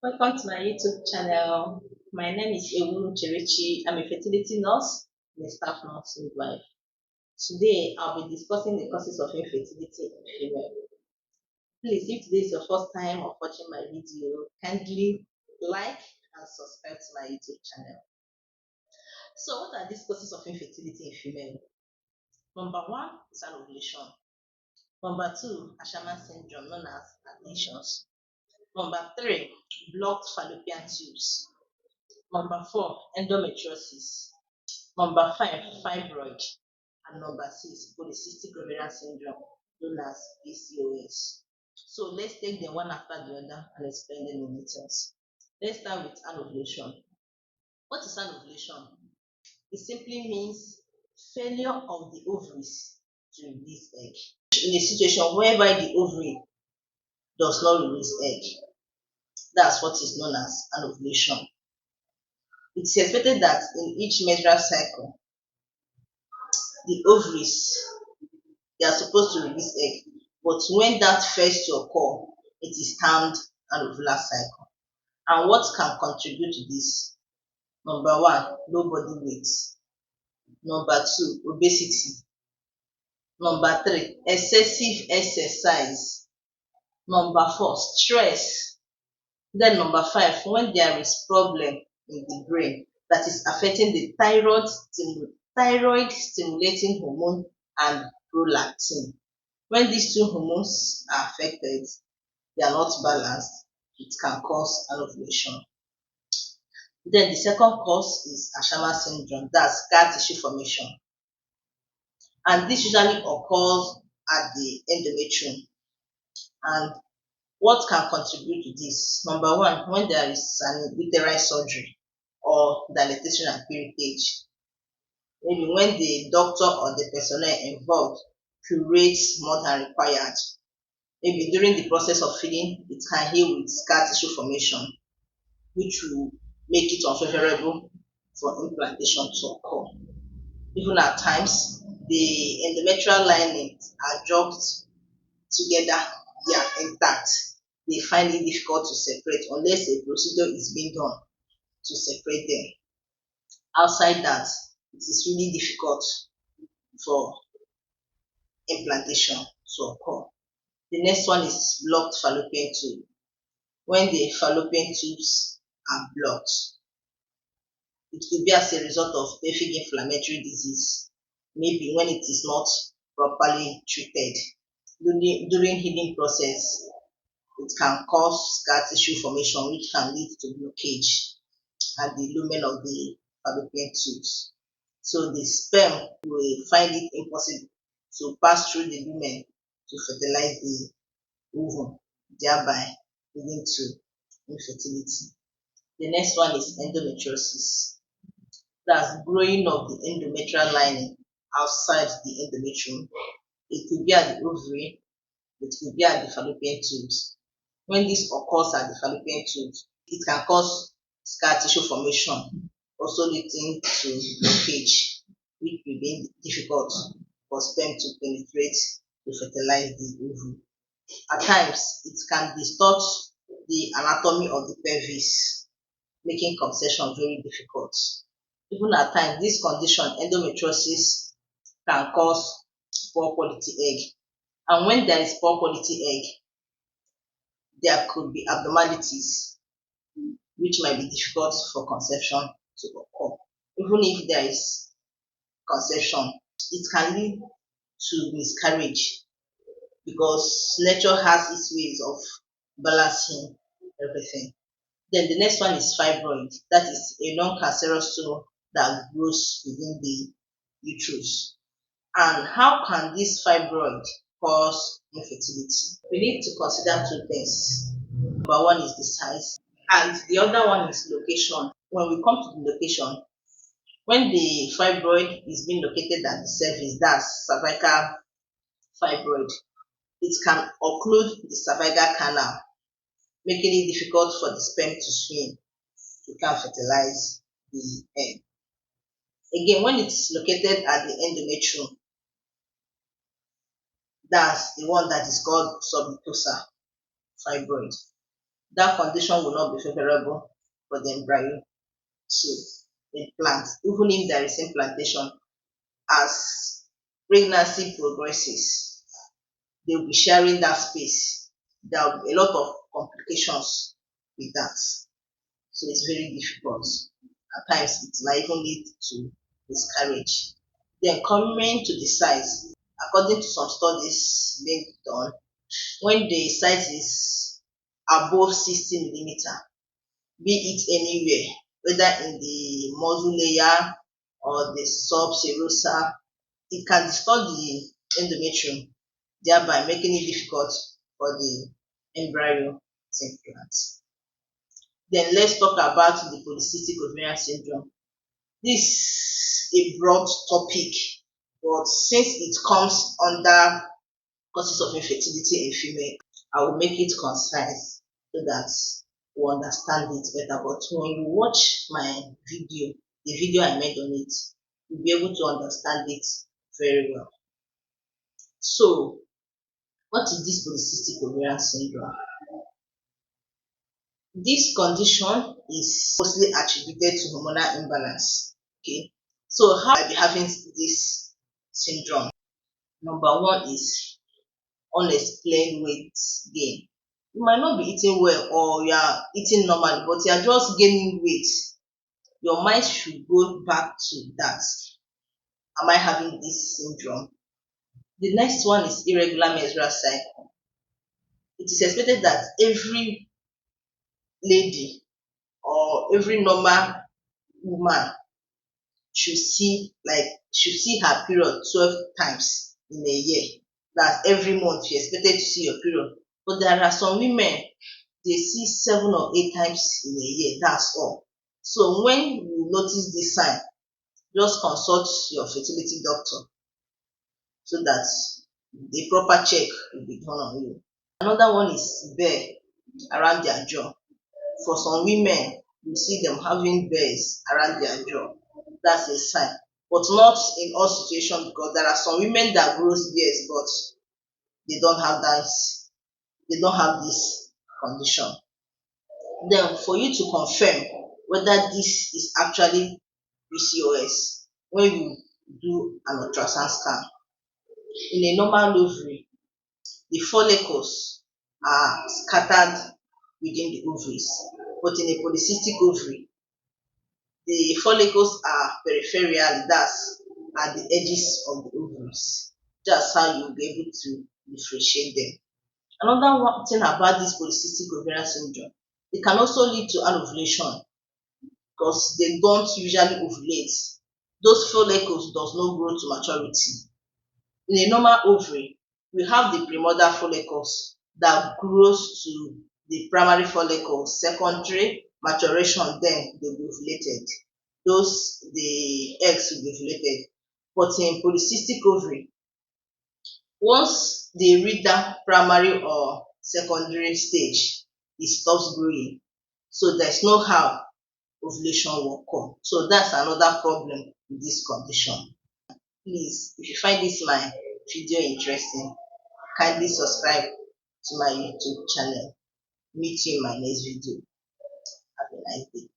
Welcome to my YouTube channel. My name is Ewu Cherechi. I'm a fertility nurse and a staff nurse midwife. Today, I'll be discussing the causes of infertility in female. Please, if today is your first time of watching my video, kindly like and subscribe to my YouTube channel. So, what are these causes of infertility in female? Number one is ovulation. Number two, Asherman syndrome, known as adhesions. Number three, blocked fallopian tubes. Number four, endometriosis. Number five, fibroid. And number six, polycystic ovarian syndrome, known as PCOS. So let's take them one after the other and explain them in details. Let's start with anovulation. What is anovulation? It simply means failure of the ovaries to release egg. In a situation whereby the ovary does not release egg, that's what is known as anovulation. It's expected that in each menstrual cycle, the ovaries, they are supposed to release egg, but when that fails to occur, it is termed an ovular cycle. And what can contribute to this? Number one, low body weight. Number two, obesity. Number three, excessive exercise. Number four, stress. Then number five, when there is problem in the brain that is affecting the thyroid stimulating hormone and prolactin. When these two hormones are affected, they are not balanced, it can cause anovulation. Then the second cause is Asherman syndrome, that's scar tissue formation. And this usually occurs at the endometrium. And what can contribute to this? Number one, when there is an uterine surgery or dilatation and curettage. Maybe when the doctor or the personnel involved curates more than required. Maybe during the process of feeding, it can heal with scar tissue formation, which will make it unfavorable for implantation to occur. Even at times, the endometrial linings are dropped together, they are intact. They find it difficult to separate unless a procedure is being done to separate them. Outside that, it is really difficult for implantation to occur. The next one is blocked fallopian tube. When the fallopian tubes are blocked, it could be as a result of pelvic inflammatory disease, maybe when it is not properly treated. During healing process, it can cause scar tissue formation, which can lead to blockage at the lumen of the fallopian tubes. So the sperm will find it impossible to pass through the lumen to fertilize the ovum, thereby leading to infertility. The next one is endometriosis. That's growing of the endometrial lining outside the endometrium. It could be at the ovary, it could be at the fallopian tubes. When this occurs at the fallopian tubes, it can cause scar tissue formation, also leading to blockage, which will be difficult for sperm to penetrate to fertilize the ovum. At times, it can distort the anatomy of the pelvis, making conception very difficult. Even at times, this condition, endometriosis, can cause poor quality egg. And when there is poor quality egg, there could be abnormalities which might be difficult for conception to occur. Even if there is conception, it can lead to miscarriage because nature has its ways of balancing everything. Then the next one is fibroid. That is a non-cancerous tumor that grows within the uterus. And how can this fibroid cause infertility? We need to consider two things. Number one is the size, and the other one is location. When we come to the location, when the fibroid is being located at the cervix, that's cervical fibroid, it can occlude the cervical canal, making it difficult for the sperm to swim to can fertilize the egg. Again, when it's located at the endometrium, that's the one that is called submucosal fibroid. that condition will not be favorable for the embryo to implant, even if there is implantation. As pregnancy progresses, they will be sharing that space. There will be a lot of complications with that. So it's very difficult. At times, it might even lead to miscarriage. Then coming to the size, according to some studies being done, when the size is above 60 millimeter, be it anywhere, whether in the muscle layer or the subserosa, it can distort the endometrium, thereby making it difficult for the embryo to implant. Then let's talk about the polycystic ovarian syndrome. This is a broad topic, but since it comes under causes of infertility in female, I will make it concise so that we understand it better. But when you watch my video, the video I made on it, you'll be able to understand it very well. So, what is this polycystic ovarian syndrome? This condition is mostly attributed to hormonal imbalance. Okay, so how I be having this syndrome? Number one is unexplained weight gain. You might not be eating well or you are eating normally, but you are just gaining weight. Your mind should go back to that. Am I having this syndrome? The next one is irregular menstrual cycle. It is expected that every lady or every normal woman should see her period 12 times in a year. That every month you expected to see your period. But there are some women, they see 7 or 8 times in a year. That's all. So when you notice this sign, just consult your fertility doctor so that the proper check will be done on you. Another one is bear around their jaw. For some women, you see them having bears around their jaw. That's a sign. But not in all situations, because there are some women that grows bears, but they don't have this condition. Then for you to confirm whether this is actually PCOS, when you do an ultrasound scan, in a normal ovary, the follicles are scattered within the ovaries. But in a polycystic ovary, the follicles are peripheral, that's at the edges of the ovaries. That's how you'll be able to differentiate them. Another thing about this polycystic ovarian syndrome, it can also lead to anovulation because they don't usually ovulate. Those follicles does not grow to maturity. In a normal ovary, we have the primordial follicles that grows to the primary follicles, secondary maturation, then they will be ovulated. The eggs will be ovulated. But in polycystic ovary, once they reach that primary or secondary stage, it stops growing. So there's no how ovulation will come. So that's another problem with this condition. Please, if you find this my video interesting, kindly subscribe to my YouTube channel. Meet you in my next video. Have a nice day.